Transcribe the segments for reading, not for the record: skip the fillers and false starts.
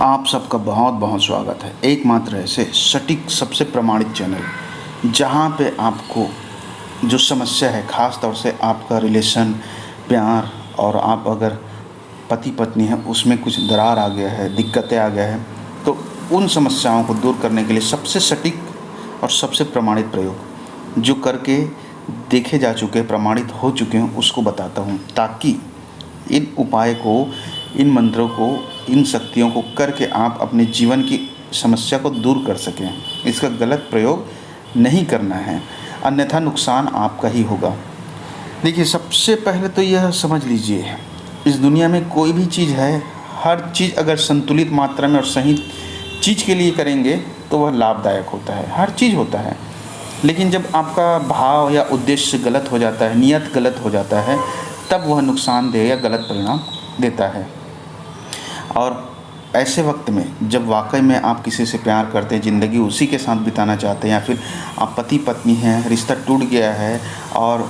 आप सबका बहुत बहुत स्वागत है एकमात्र ऐसे सटीक सबसे प्रमाणित चैनल जहां पे आपको जो समस्या है, ख़ास तौर से आपका रिलेशन, प्यार और आप अगर पति पत्नी हैं उसमें कुछ दरार आ गया है, दिक्कतें आ गया है, तो उन समस्याओं को दूर करने के लिए सबसे सटीक और सबसे प्रमाणित प्रयोग जो करके देखे जा चुके, प्रमाणित हो चुके हैं, उसको बताता हूँ, ताकि इन उपाय को, इन मंत्रों को, इन शक्तियों को करके आप अपने जीवन की समस्या को दूर कर सकें। इसका गलत प्रयोग नहीं करना है, अन्यथा नुकसान आपका ही होगा। देखिए, सबसे पहले तो यह समझ लीजिए, इस दुनिया में कोई भी चीज़ है, हर चीज़ अगर संतुलित मात्रा में और सही चीज़ के लिए करेंगे तो वह लाभदायक होता है। हर चीज़ होता है, लेकिन जब आपका भाव या उद्देश्य गलत हो जाता है, नियत गलत हो जाता है, तब वह नुकसानदेह या गलत परिणाम देता है। और ऐसे वक्त में जब वाकई में आप किसी से प्यार करते हैं, ज़िंदगी उसी के साथ बिताना चाहते हैं, या फिर आप पति पत्नी हैं, रिश्ता टूट गया है और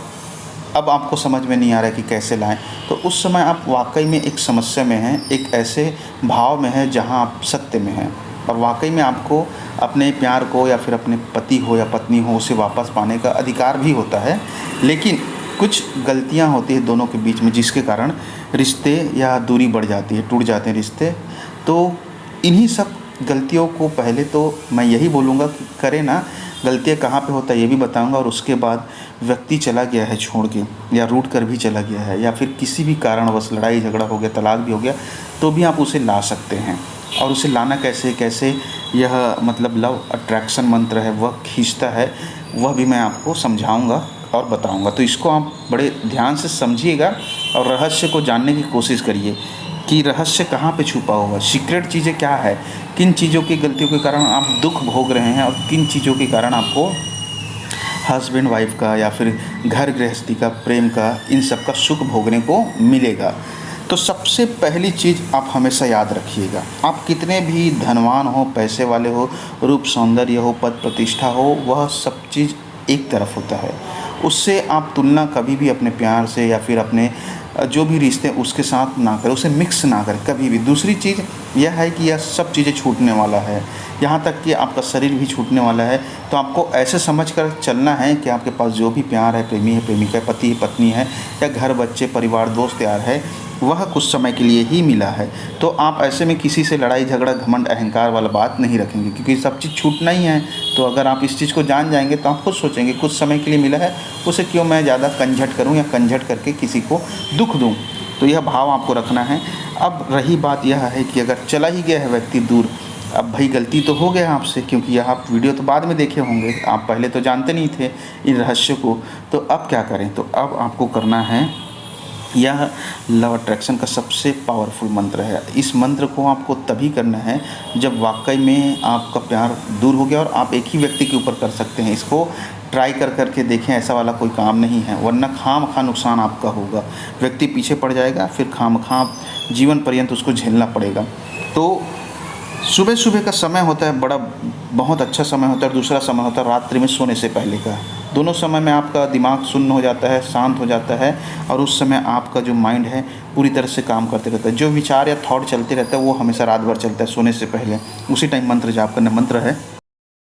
अब आपको समझ में नहीं आ रहा है कि कैसे लाएं, तो उस समय आप वाकई में एक समस्या में हैं, एक ऐसे भाव में हैं जहां आप सत्य में हैं और वाकई में आपको अपने प्यार को या फिर अपने पति हो या पत्नी हो उसे वापस पाने का अधिकार भी होता है। लेकिन कुछ गलतियां होती हैं दोनों के बीच में, जिसके कारण रिश्ते या दूरी बढ़ जाती है, टूट जाते हैं रिश्ते। तो इन्हीं सब गलतियों को पहले तो मैं यही बोलूँगा कि करें ना। गलतियाँ कहाँ पे होता है ये भी बताऊँगा, और उसके बाद व्यक्ति चला गया है छोड़ के या रूठ कर भी चला गया है, या फिर किसी भी कारणवश लड़ाई झगड़ा हो गया, तलाक भी हो गया, तो भी आप उसे ला सकते हैं। और उसे लाना कैसे कैसे, यह मतलब लव अट्रैक्शन मंत्र है, वह खींचता है, वह भी मैं आपको समझाऊँगा और बताऊंगा। तो इसको आप बड़े ध्यान से समझिएगा और रहस्य को जानने की कोशिश करिए कि रहस्य कहाँ पे छुपा हुआ है, सीक्रेट चीज़ें क्या है, किन चीज़ों की गलतियों के कारण आप दुख भोग रहे हैं और किन चीज़ों के कारण आपको हस्बैंड वाइफ का या फिर घर गृहस्थी का, प्रेम का, इन सब का सुख भोगने को मिलेगा। तो सबसे पहली चीज़ आप हमेशा याद रखिएगा, आप कितने भी धनवान हो, पैसे वाले हो, रूप सौंदर्य हो, पद प्रतिष्ठा हो, वह सब चीज़ एक तरफ होता है। उससे आप तुलना कभी भी अपने प्यार से या फिर अपने जो भी रिश्ते उसके साथ ना करें, उसे मिक्स ना करें कभी भी। दूसरी चीज़ यह है कि यह सब चीज़ें छूटने वाला है, यहाँ तक कि आपका शरीर भी छूटने वाला है। तो आपको ऐसे समझकर चलना है कि आपके पास जो भी प्यार है, प्रेमी है, प्रेमिका है, पति है, पत्नी है, या घर, बच्चे, परिवार, दोस्त यार है, वह कुछ समय के लिए ही मिला है। तो आप ऐसे में किसी से लड़ाई झगड़ा, घमंड, अहंकार वाला बात नहीं रखेंगे, क्योंकि सब चीज़ छूटना ही है। तो अगर आप इस चीज़ को जान जाएंगे तो आप खुद सोचेंगे कुछ समय के लिए मिला है, उसे क्यों मैं ज़्यादा कंझट करूं या कंझट करके किसी को दुख दूं। तो यह भाव आपको रखना है। अब रही बात यह है कि अगर चला ही गया है व्यक्ति दूर, अब भाई गलती तो हो गया आपसे, क्योंकि यह आप वीडियो तो बाद में देखे होंगे, आप पहले तो जानते नहीं थे इन रहस्यों को। तो अब क्या करें? तो अब आपको करना है, यह लव अट्रैक्शन का सबसे पावरफुल मंत्र है। इस मंत्र को आपको तभी करना है जब वाकई में आपका प्यार दूर हो गया और आप एक ही व्यक्ति के ऊपर कर सकते हैं। इसको ट्राई करके देखें, ऐसा वाला कोई काम नहीं है, वरना खामखा नुकसान आपका होगा। व्यक्ति पीछे पड़ जाएगा, फिर खामखा जीवन पर्यंत उसको झेलना पड़ेगा। तो सुबह सुबह का समय होता है, बहुत अच्छा समय होता है, और दूसरा समय होता है रात्रि में सोने से पहले का। दोनों समय में आपका दिमाग शून्य हो जाता है, शांत हो जाता है, और उस समय आपका जो माइंड है पूरी तरह से काम करते रहता है। जो विचार या थॉट चलते रहता है वो हमेशा रात भर चलता है सोने से पहले। उसी टाइम मंत्र जाप करना। मंत्र है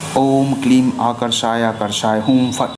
ओम क्लीम आकर्षाय आकर्षाय हूम फट।